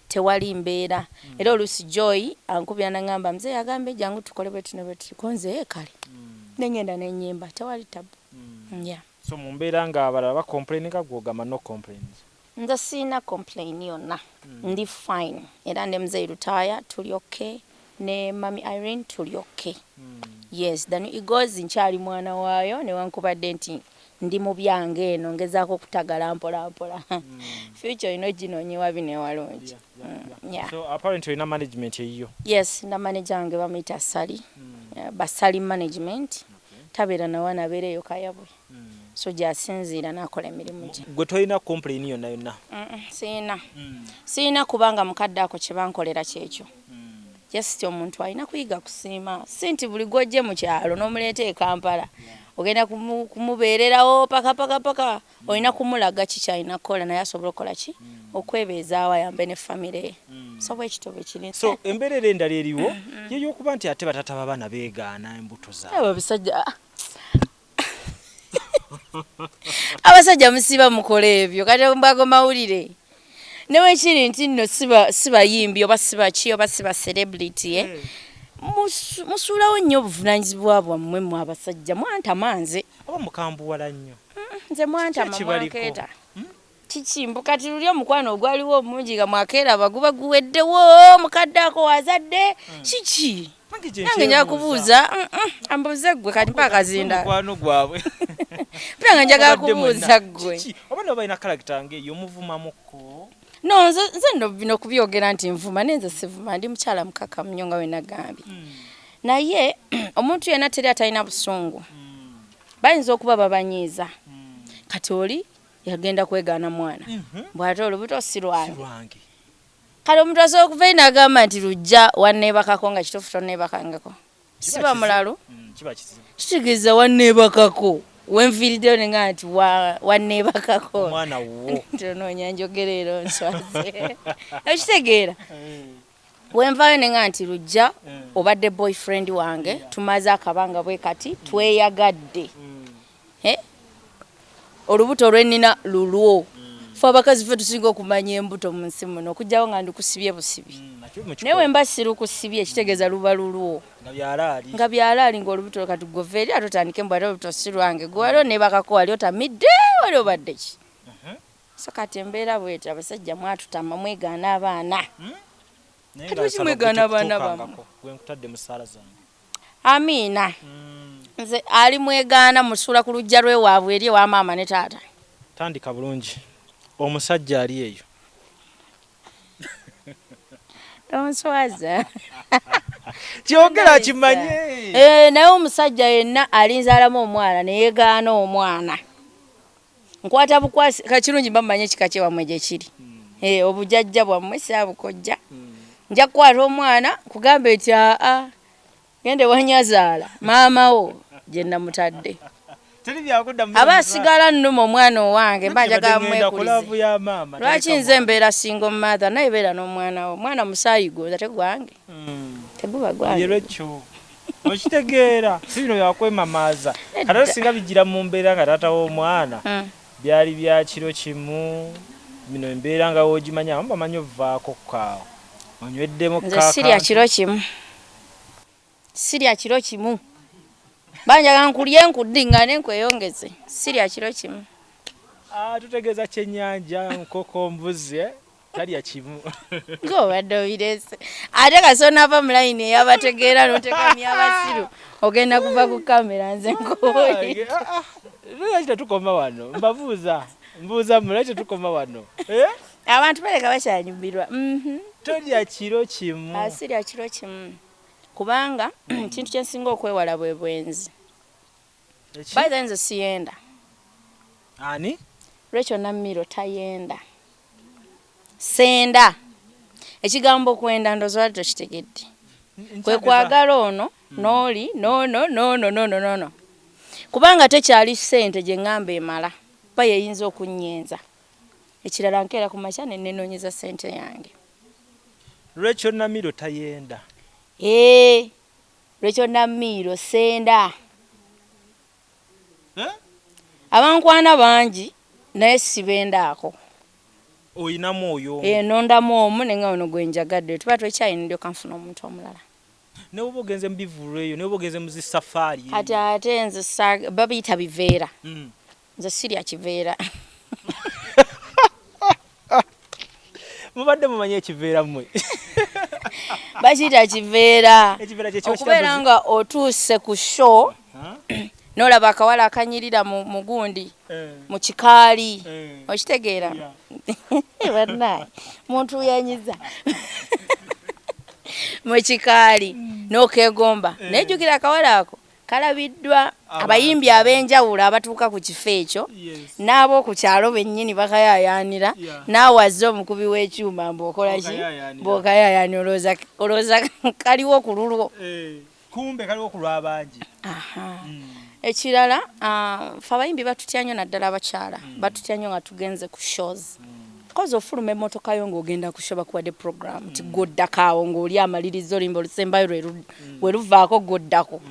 tewali mbeera era oluusi Joy ankubira nangamba mzee yagambe jangu tukole bwetu ne bwetu konze kale nengenda nenyimba tewali tabu yeah so mu mbeera nga abalala bacomplaininga gwogamba no complaints nze sina complain yonna ndi fine era ne mzee retire tuli okay ne mami Irene tuli okay yes The New Eagles nkyali mwana waayo ne wankubadde nti ndi mu byange eno ngezaako kutagala mpola future ino ginonyewa bine walungi yeah so apparently ina management eyiyo yes na manager wange bamuyita Sali Basali management tabeera nawana abeereyo kayabwe so jasinziira nakola emirimu gye gwe tolina complain yonna siina kubanga mukadde ako kye bankolera kyekyo just omuntu alina kuyiga kusiima si nti buli gojje mu kyalo n'omuleeta e Kampala ogenda kumubeererawo paka olina kumulaga kikyalina kukola naye asobola okukola ki okwebeezaawo ayambe ne famire so bwekito bwe kiri so embeerera endala eriwo yeyokuba nti ate batata babaana beegaana embuto zaabwe abasajja abasajja musiba mukola ebyo kati mbago mawulire newe kiri nti nno siba yimbi oba siba ki oba siba celebrity musulawo nnyo obuvunanyizibwa bwammwe mu abasajja mwanta manze oba mukambuwala nnyo nze mwanta mwakeeta kikimbu kati luli omukwano ogwaliwo omungi nga mwakeera abaguba guweddewo mukadde ako wazadde kiki nange njagala kubuuza ambuuze ggwe kati mpaka kazinda mukwano gwabwe nange njagala kubuuza ggwe oba no balina character ng'eyo omuvumamuko no nze nno bino kubyogera nti nvuma nenze sivuma ndi mukyala mukakamu nnyo nga we nagambye naye omuntu yenna teri atalina busungu bayinza okuba babanyiiza kati oli yagenda kwegaana mwana bw'ate olubuto si lwange kale omuntu asobola okuva ino agamba nti lujja wanneebakako nga kituufu tonneebakangako siba mulalu kitegeeza wanneebakako wenviiriddeyo nenga nti wanneebakako mwana wo tonoonya njogereero nswaze ekitegeera wenvayo nenga nti lujja obadde boyfriend wange tumaze akabanga bwe kati tweyagadde olubuto lwennina lulwo fe abakazi fe tusinga okumanya embuto mu nsi muno okugjawo nga ndikusibye busibi naye wemba sirukusibye ekitegeeza luba lulwo nga byalaali ng'olubuto katugova eri ate otandike mbu ate olubuto si lwange gwe wali oneebakako wali otamidde wali obadde ki so kati embeera bwetyo abasajja mwatutama mwegaana abaana kati wekimwegaana abaana bammwe amiina nze ali mwegaana musuula ku lujja lwewaabwe eri ewa maama ne taata tandika bulungi omusajja ali eyo tonswaza kyogera kimanye naye omusajja yenna alinzaalamu omwana neyegaana omwana nkwata bukwasi kakirungi bamanye ekika kyewammwe gye kiri obujjajja bwammwe saabukojja nja kukwata omwana kugambe nti aa gende wanyazaala maama wo gye namutadde aba asigala nnuma omwana owange mba njagala mwekulize lwaki nze mbeera single mother naye beera n'omwana wo mwana musaayi gwo ate gwange teguba gwange okitegeera si bino byakwemamaaza ate singa bigira mu mbeera nga taata w'omwana byali bya kiro kimu bino embeera nga woogimanya bamanyi ovaako kaawo onyweddemu nze sirya kiro kimu banjaga nkulye nkuddingane nkweyongeze sirya kiro kimu tutegeeza kyennyanja nkoko mbuzi talya kimu ng'obadde obirese ate kasona ava mu layini eyabategeera n'otekamya abasiru ogenda kuva ku kamera nze nkuwulire lwaki tetukoma wano mbuuza mulaki tetukoma wano abantu baleka bakyanyumirwa tolya kiro kimu sirya kiro kimu kubanga kintu kyensinga okwewala bwe bwenzi baitha nze siyenda ani Rachel Namiiro tayenda senda ekigambo kwenda ndozo wali tokitegedde kwe kwagala ono n'oli no kubanga tekyali ssente gye ŋŋamba emala ba yeyinza okunnyenza ekirala nkeera ku makya ne nenoonyeza ssente yange Rachel Namiiro tayenda Rachel Namiiro senda abankwana bangi naye sibendaako oyinamu oyo nondamu omu nenga ono gwe njagadde tuba twekyayina ndyo kanfuna omuntu omulala ne oba ogenze mu bivulu eyo ne oba ogenze mu zisafaari kati ate nze babiyita biveera nze sirya kiveera mubadde mumanyi ekiveera mmwe bakiyita kiveera okubeera nga otuuse ku show n'olaba akawala akanyirira mu gundi mu kikaali okitegeera bannaye muntu yanyiza mu kikaali n'okeegomba nejjukira akawala ako kalabiddwa abayimbi ab'enjawulo abatuuka ku kifo ekyo n'ab'oku kyalo bennyini bakayaayaanira naawe azze omukubi w'ekyuma mb'okola ki bw'okayaayaani olowooza kaliwo ku lulwo kumbe kaliwo ku lw'abangi ekirala fe abayimbi batutya nnyo naddala abakyala batutya nnyo nga tugenze ku shows kozi ofuluma emmotoka yo ng'ogenda ku show bakuwadde program ti goddako awo ng'oli amaliriza olimba olusembayo we luvaako goddako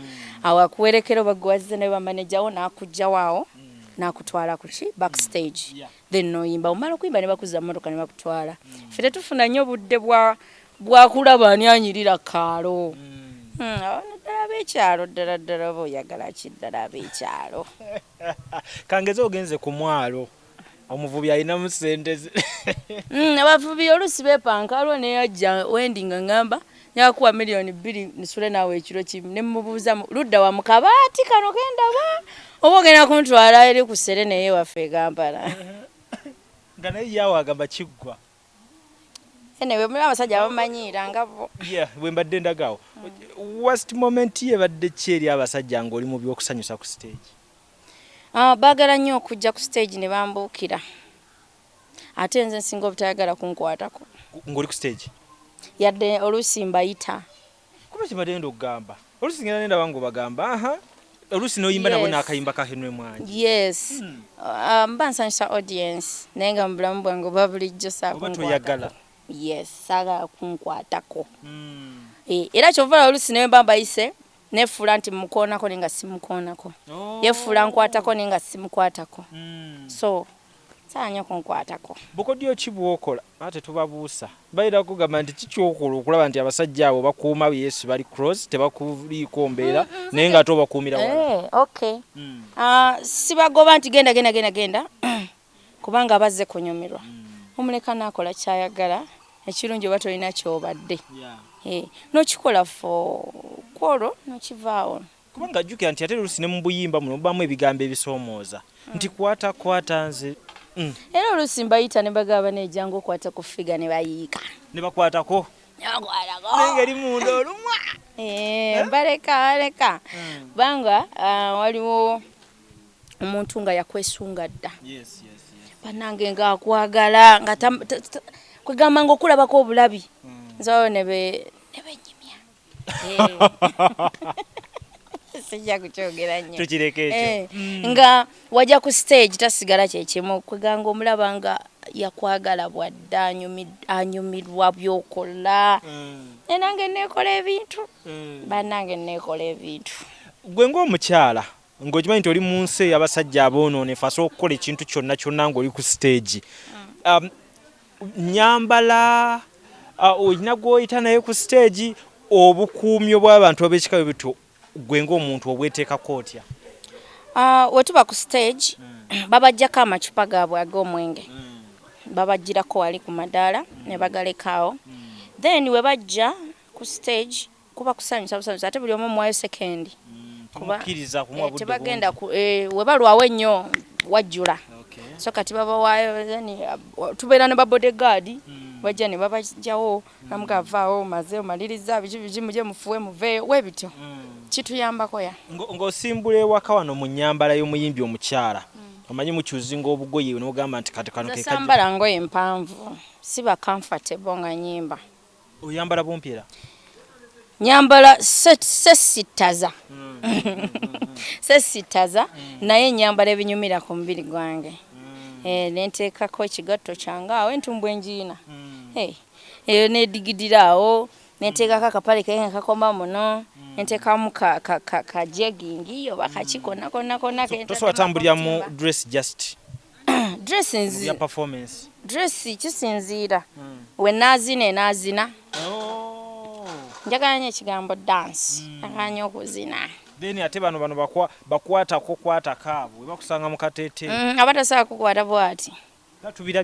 awo akuwerekera oba gwe wazze ne bamanejawo n'akugjawo awo n'akutwala ku ki backstage then n'oyimba omala okuyimba ne bakuzza mu mmotoka ne bakutwala ffe tetufuna nnyo obudde bwakulaba ani anyirira kaalo ddala ab'ekyalo ddala oba oyagala ki ddala ab'ekyalo kangeze ogenze ku mwalo omuvubi alinamu ssente ze abavubi oluusi beepanka alwo neyajja wendi nga ŋŋamba nyakuwa milioni 2 nisule nawe ekiro kimu ne mubuuza ludda wa mukabaati kano kendaba oba ogenda kuntwala eri ku Serena ewaffe Kampala. Nga naye yawe agamba kiggwa. Anyway, muri abasajja bamanyiira ngabo. Yeah, bwe mbadde ndagawo. Worst moment ye badde kyeri abasajja ng'oli mu by'okusanyusa ku stage. Baagala nnyo okujja ku stage ne bambuukira. Ate nze nsinga obutayagala kunkwatako. Ng'oli ku stage? Yadde oluusi mbayita. Kuba kibadde ndogamba. Oluusi ngenda nenda bango bagamba, oluusi n'oyimba nabo n'akayimba ka Henry Mwangi. Yes. Mba nsanyusa audience naye nga mu bulamu bwange oba bulijjo saakunkwatako. Oba toyagala? Yes, saagala kunkwatako. Era kyovala oluusi naye mba mbayise nefuula nti mukoonako naye nga simukoonako. Yefuula nkwatako naye nga simukwatako. So saanya kunkwatako. Bukodyo ki bw'okola ate tubabuusa bayira kugamba nti kikyokola okulaba nti abasajja abo bakuuma Yesu bali cross tebakuliiko mbeera naye nga to bakuumira wala. Okay. Sibagoba nti genda kubanga bazze kunyumirwa. Omuleka nakola kyayagala ekirungi oba tolina kyobadde. N'okikola fo kwolwo n'okivaawo. Kubanga ajjukira nti ate oluusi ne mu buyimba muno mubamu ebigambo ebisoomooza nti kwata nze. Era oluusi mbayita ne bagaba nejjangu okwata ku figa ne bayiika. Ne bakwatako. N'engeri munda olumwa. Baleka. Banga waliwo omuntu nga yakwesunga dda. Yes. Bannange ng'akwagala nga kwegamba ng'okulabako obulabi. Nzawo ne benyimya. Sijja kukyogera nnyo. Tukireke ekyo. Nga wajja ku stage tasigala kyekimu kweganga omulaba nga yakwagala bwadde anyumirwa byokola. Nange neekola ebintu. Bannange neekola ebintu. Gwe ng'omukyala ng'okimanyi nti oli mu nsi ey'abasajja aboonoonefu asobola okukola ekintu kyonna ng'oli ku stage. Nyambala olina gw'oyita naye ku stage obukuumyo bw'abantu ab'ekika bityo gwe ng'omuntu obweteekako otya? We tuba ku stage babajjako amacupa gaabwe ag'omwenge. Babajjirako wali ku madaala ne bagalekaawo. Then we bajja ku stage kuba kusanyusa busanyusa ate buli omu muwayo sekendi. Kubakkiriza kumuwa budde tebagenda we balwawo ennyo wajjula. So kati babawaayo tubeera ne babodegaadi bajja ne babajjawo namugavaawo maze omaliriza biki muje mufuwe muveeyo webityo kituyambako ya ng'osimbula ewaka wano mu nnyambala y'omuyimbi omukyala omanyi mukyuzinga obugoye n'ogamba nti kati kano sambala ngoye mpanvu siba comfortable nga nyimba oyambala bumpira nyambala sesitaza sesitaza naye nyambala ebinyumira ku mubiri gwange nenteekako ekigatto kyange awo entumbu enjiina eyo nedigidirawo nenteekako akapale kange kakoma muno nenteekamu ka jegging oba kakikonakona tosobola tambulira mu dress just dress ya performance dress kisinziira we naazina njagala nnyo ekigambo dance njagala nnyo okuzina then ate bano bakwatako kwatakaabo we bakusanga mu kateete abatasobola kukwata bwati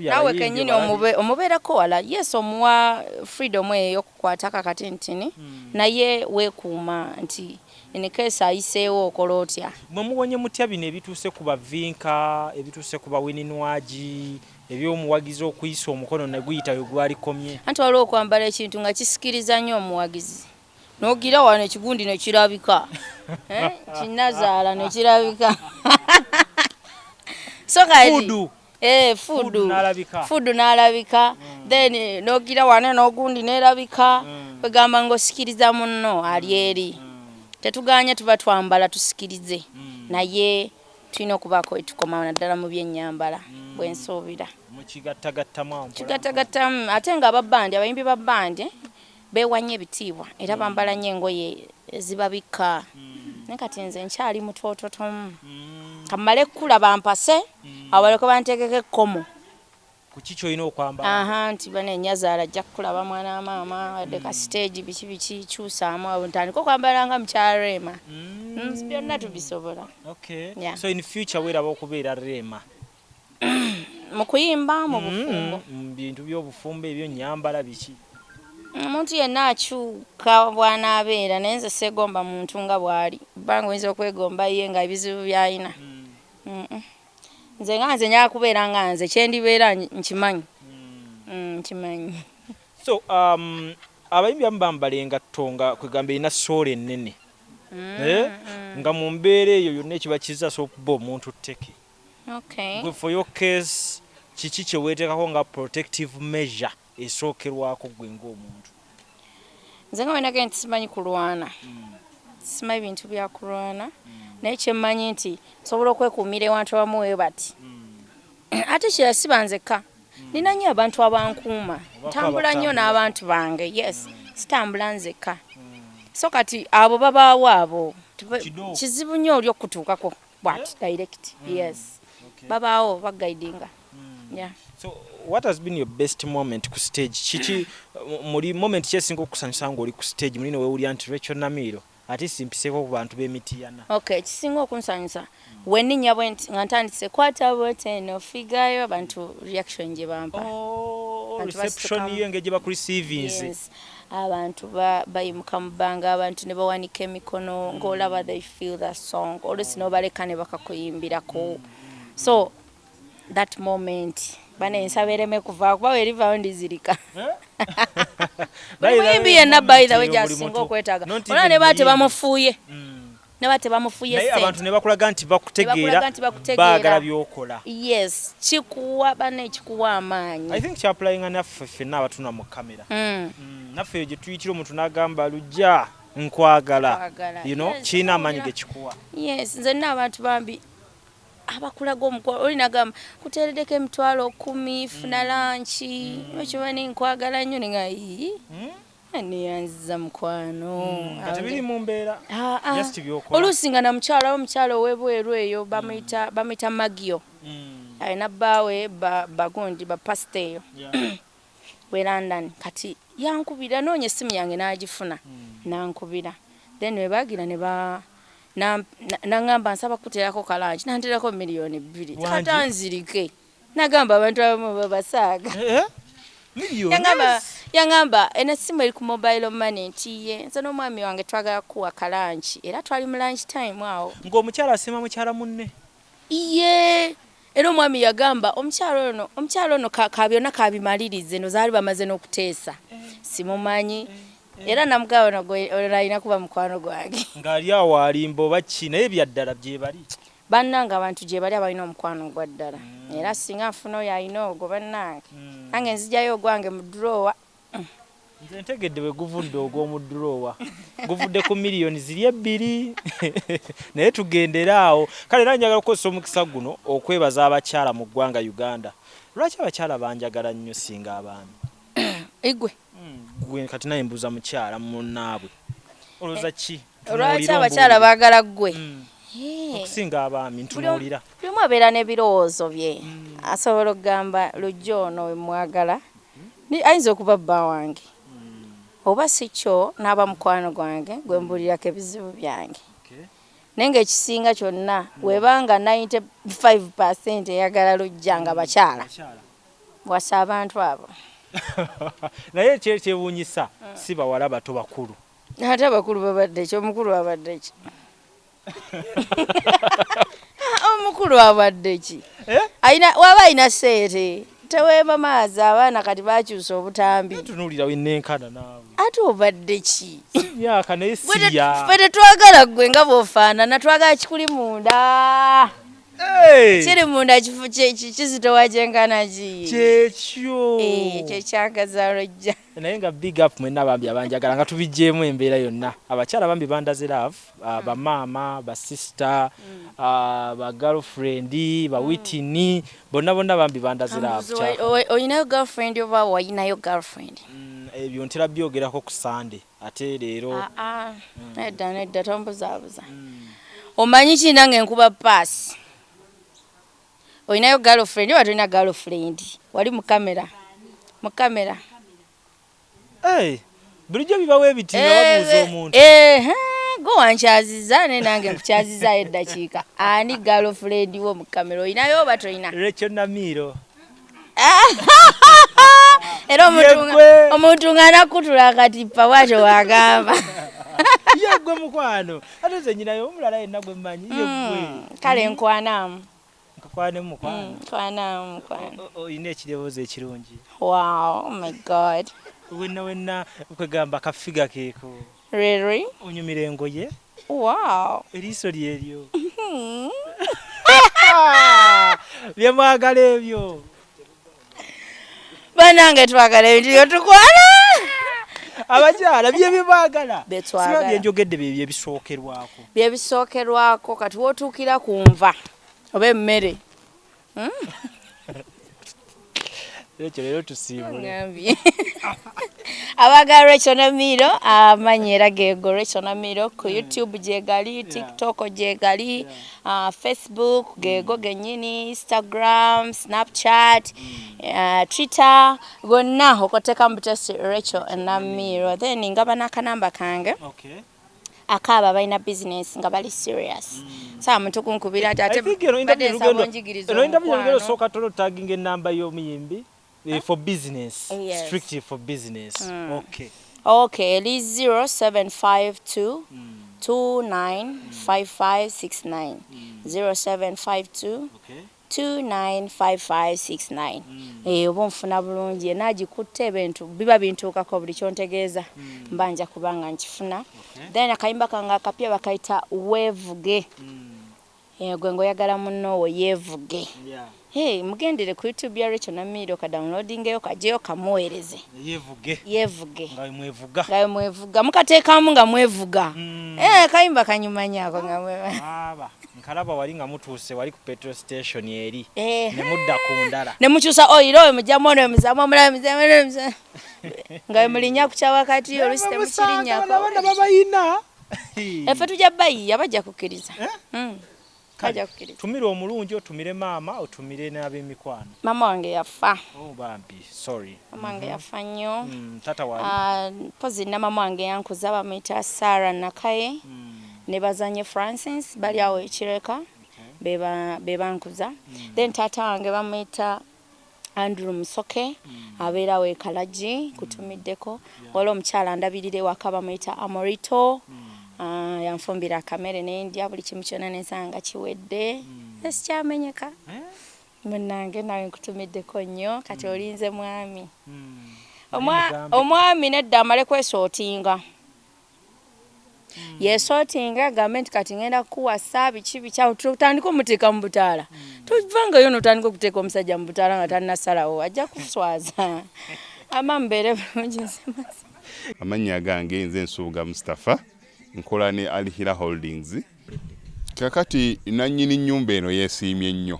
nawe kennyini omubeerako wala yes omuwa freedom eyo y'okukwata kakatintini naye weekuuma nti enekeesa ayiseewo okola otya mwe muwonye mutya bino ebituuse ku bavinka ebituuse ku bawininwagi ebyomuwagizi okuyisa omukono ne guyita we gwalikomye anti waliwo okwambala ekintu nga kisikiriza nnyo omuwagizi n'ogira wano ekigundi ne kirabika kinnazaala ne kirabika so kati fudu n'alabika then n'ogira wano n'ogundi n'erabika kwegamba ng'osikiriza munno ali eri tetuganye tuba twambala tusikirize naye tulina okubaako etukoma naddala mu byennyambala bwensuubira kigattagattamu ate nga ababbandi abayimbi babbandi beewanye ebitiibwa era bambala nnyo engoye ezibabikka naye kati nze nkyali mutoototomu kamale kkula bampase abaleko banteekeko ekkomo kuki kyolina okwambala nti bano ennyazaala ajja kukulaba mwana maama wadde ka stage biki kyusaamu ntandika okwambala nga mukyala Rema byonna tubisobola so in future weeraba okubeera Rema mu kuyimba mu bufumbo mu bintu by'obufumbo ebyo nnyambala biki Omuntu yenna akyuka bw'anaabeera naye nze seegomba muntu nga bw'ali bbanga oyinza okwegomba ye nga ebizibu by'alina. Nze nga nze nyala kubeera nga nze kyendibeera nkimanyi. Nkimanyi. So abayimbi abamu bambala engatto nga kwegamba erina soolo ennene nga mu mbeera eyo yonna ekiba kizza okuba omuntu tteke. Gwe for your case kiki kye weeteekako nga protective measure esookerwako gwe ng'omuntu? Nze nga wenagenda nti simanyi kulwana, simanyi bintu bya kulwana, naye kyemmanyi nti nsobola okwekuumira ewantu abamu we bati. Ate kira siba nzekka, nina nnyo abantu abankuuma, ntambula nnyo n'abantu bange, yes, sitambula nzekka. So kati abo babaawo abo kizibu nnyo oli okutuukako bwati direct, yes, babaawo baguidinga. Yeah. So what has been your best moment ku stage? Kiki muri moment kyesinga okusanyusa ng'oli ku stage mulino weewulira nti Rachel Namiiro ate simpiseeko ku bantu b'Emityana? Okay, kisinga okunsanyusa wenninya bwenti nga ntandise kwata bwoteno figayo abantu reaction gye bampa. Reception yo engeri gye bakureceivings. Yes. Abantu bayimuka mu bbanga, abantu ne bawanika emikono ng'olaba they feel that song oluusi n'obaleka ne bakakuyimbirako. So that moment bane nsaba ereme kuva kuba werivaawo ndizirika. Muyimbi yenna by the way gyasinga okwetaaga olaba ne bate bamufuuye ne bate bamufuuye naye abantu ne bakulaga nti bakutegeera baagala by'okola. Yes, kikuwa bane kikuwa amaanyi. I think kyapulayinga naffe ffenna abatuna mu kamera. Naffe eyo gye tuyitira omuntu n'agamba lujja nkwagala, you know, kiina amaanyi ge kikuwa. Yes, nze nina abantu bambi abakulaga omukolo oli nagamba kuteereddeko emitwalo 10 funa lanchi okiba nenkwagala nnyo nenga neyanziza mukwano kati biri mu mbeera just byokola oluusi nga na omukyala ow'ebweru eyo bamuyita Magio alina bbaawe bagundi bapasiteeyo we London kati yankubira noonya essimu yange n'agifuna nankubira then we baagira ne nangamba nsaba kuteerako kalanchi nanterako miliyoni 2 katanzirike nagamba abantu abamu babasaaga yangamba ena simu eri ku mobile money nti ye nze n'omwami wange twagala kuwa kalanchi era twali mu lunch time awo ng'omukyala asima mukyala munne iye era omwami yagamba omukyalo ono kabyonna kabimalirize no zaali bamaze n'okuteesa simumanyi era namugaba olina kuba mukwano gwange ng'ali awo alimba oba ki naye byaddala gye bali bannanga abantu gye bali abalina omukwano gwa ddala era singa nfuna oyo alina ogwo bannange nange nzijayo ogwange mu durowa nze ntegedde bwe guvudde ogw'omu durowa guvudde ku miliyoni ziri 2 naye tugendera awo kale era njagala okukozesa omukisa guno okwebaza abakyala mu ggwanga Uganda. Lwaki abakyala banjagala nnyo singa abaami? Igwe gwe kati naye mbuuza mukyala munnaabwe olowooza ki? Lwaki abakyala baagala ggwe okusinga abaami? Ntunuulira buli omu abeera n'ebirowoozo bye asobola okugamba lujja ono we mwagala ayinza okuba bba wange oba si kyo n'aba mukwano gwange gwe mbuulirako ebizibu byange naye ng'ekisinga kyonna webanga 95% eyagala lujja nga bakyala wasa abantu abo naye kyewuunyisa si bawala bato bakulu ate abakulu babadde ki omukulu abadde ki omukulu abadde ki waba alina seete teweema maazi abaana kati bakyusa obutambi tunuulira wennenkana naawe ate obadde ki myaka naye siya ffe tetwagala ggwe nga bw'ofaanana twagala kikuli munda kiri munda kifo kizitowa kyenkana ki kyekyo kyekyagaza lojja naye nga big up mwenna bambi abanjagala nga tubijjeemu embeera yonna abakyala bambi bandaze love bamaama basista bagirlfriend bawitini bonna bambi bandaze love oyinayo girlfriend oba wayinayo girlfriend ebyo ntera byogerako ku Sunday ate leero nedda tombuzaabuza omanyi ki nange nkuba paasi oyinayo girlfriend oba tolina girlfriend wali mu kamera bulijjo bibawo ebitinga babuuza omuntu go wankyaziza ne nange nkukyazizaayo eddakiika ani girlfriend wo mu kamera oyinayo oba tolina? Rachel Namiiro era omuntu ng'anakutula akatipa bw'atyo wagamba. Yegwe mukwano ate nze nyinayo omulala yenna gwe mmanyi yegwe. Kale nkwanaamu. Nkakwanemu mukwano. Nkwanaamu mukwano. Oyina ekirowoozo ekirungi. Wow, oh my God. Wenna kwegamba kafiga keeko. Really? Onyumira engoye. Wow. Eriiso lyeryo. Byemwagala ebyo. Banange twagala ebintu byotukwana. Abakyala bye baagala. Betwagala. Sibye njogedde bye bisookerwako. Bye bisookerwako kati wootuukira ku nva oba emmere. Ekyo leero tusiibule. Abaagala Rachel Namiiro amanyi era geego Rachel Namiiro ku YouTube gyegali, TikTok gyegali, Facebook geego gennyini, Instagram, Snapchat, Twitter gonna okoteka mu butesi Rachel Namiiro. Then ngaba n'akanamba kange. Okay. Akaba balina business nga bali serious. Saa muntu kunkubira ate interview sooka tolo tagging enamba y'omuyimbi. For business, yes. Strictly for business. Okay, it is 0752 295569. 0752 295569. Oba nfuna bulungi nagikutte ebintu biba bintuukako buli kyontegeeza mbanja kubanga nkifuna. Then akayimba kange akapya bakayita weevuge. Gwe ngoyagala munno yeevuge. Hey, mugendere ku YouTube ya Rachel Namiiro ka downloadingeyo kajeyo kamuweereze. Yeevuge. Nga mwevuga. Mukateekamu nga mwevuga. Kayimba kanyumanyako nga mwevuga. Nkalaba wali nga mutuuse wali ku petrol station eri. Ne mudda ku ndala. Ne mukyusa oyiro we mujjamu ono muzamu omulala muzamu. Nga mulinya ku kyawakati olusite mukirinnyako. Abana babayina. Efe tujja bayi abajja kukkiriza. Tumire omulungi otumire maama otumire n'ab'emikwano. Mama wange yafa. Oh bambi, sorry. Mama wange yafa nnyo. Tata wali. Pozi na mama wange yankuza bamuyita Sarah Nakaye. Ne bazanye Francis bali awo ekireka. Beba nkuza. Then tata wange bamuyita Andrew Musoke. Abeera we Kalaji kutumiddeko. Waliwo omukyala ndabirire waka bamuyita Amorito. Yanfumbira kamere n'endya buli kimu kyonna nensanga kiwedde. Sikyamenyeka. Munnange nawe nkutumiddeko nnyo kati olinze mwami. Omwami nedda amale kwesootinga. Yesootinga gavumenti kati ngenda kukuwasa biki bikyawo tutandika omuteeka mu butaala. Tuvangayo n'otandika okuteeka omusajja mu butaala nga tannasalawo ajja kuswaza. Amambeere bulungi nsemasa. Amannya gange nze Nsuuga Mustafa. Nkola ne Alihira Holdings. Kakati nannyini nnyumba eno yeesiimye nnyo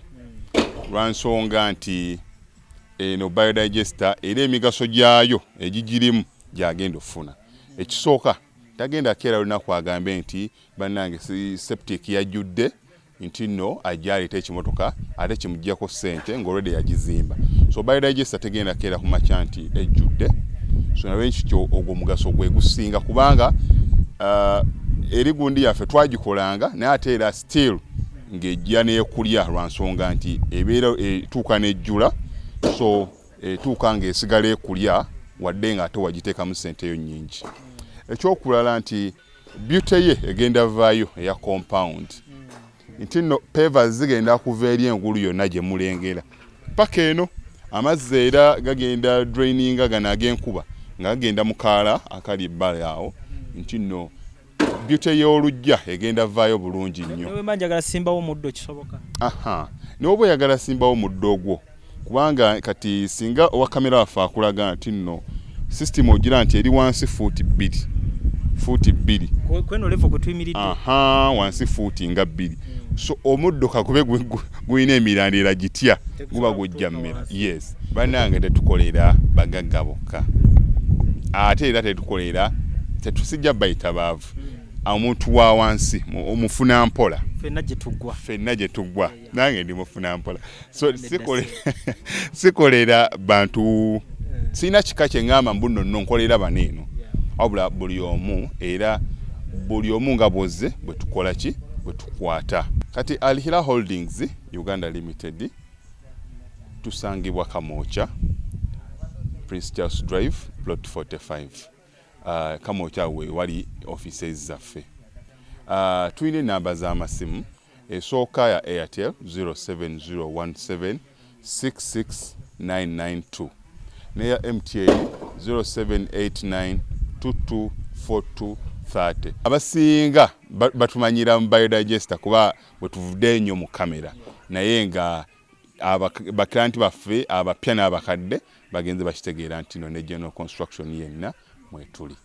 lwansonga nti eno biodigester era emigaso gyayo egigirimu gyagenda ofuna. Ekisooka tagenda keera lunaku agambe nti bannange septic yajjudde nti nno ajja aleeta ekimotoka ate kimuggyako ssente ng'olwedde yagizimba. So biodigester tegenda keera ku makya nti ejjudde. So nawe nkityo ogwo omugaso gwe gusinga kubanga eri gundi yaffe twagikolanga naye ate era still ng'ejja n'ekulya lwansonga nti ebeera etuuka n'ejjula so etuuka ng'esigala ekulya wadde nga ate wagiteekamu ssenteyo nnyingi. Ekyokulala nti beauty ye egenda vaayo eya compound nti nno pavers zigenda kuva eri engulu yonna gye mulengera paka eno amazzi era gagenda draininga gano ag'enkuba nga gagenda mu kaala akali ebbala awo nti nno beauty y'olujja egenda vaayo bulungi nnyo. Newe manjagala simbawo muddo kisoboka. N'oba oyagala simbawo muddo ogwo kubanga kati singa owa kamera waffe akulaga nti nno system ogira nti eri wansi fuuti 2. Kweno levo kutuyimiridde. Wansi fuuti nga 2. So omuddo kakube guyina emirandira gitya guba gujja mmera. Yes. Bannange tetukolera bagagga bokka. Ate era tetukolera tetusijja bayita baavu. Omuntu wa wansi omufuna mpola. Fenna gye tuggwa. Nange ndi mufuna mpola. So sikolera bantu sina kika kye ngamba mbuno nno nkolera baneeno. Wabula buli omu era buli omu nga bwozze bwe tukola ki bwe tukwata. Kati Alihira Holdings Uganda Limited tusangibwa Kamoocha Prince Charles Drive plot 45 Kamwokya we wali offices zaffe. Tuyina namba z'amasimu esooka ya Airtel 07017 66992 neya MTN 0789 224230. Abasinga batumanyira mu biodigester kuba bwe tuvudde ennyo mu kamera naye nga baklanti baffe abapya n'abakadde bagenze bakitegeera nti no ne general construction yenna mwetuli.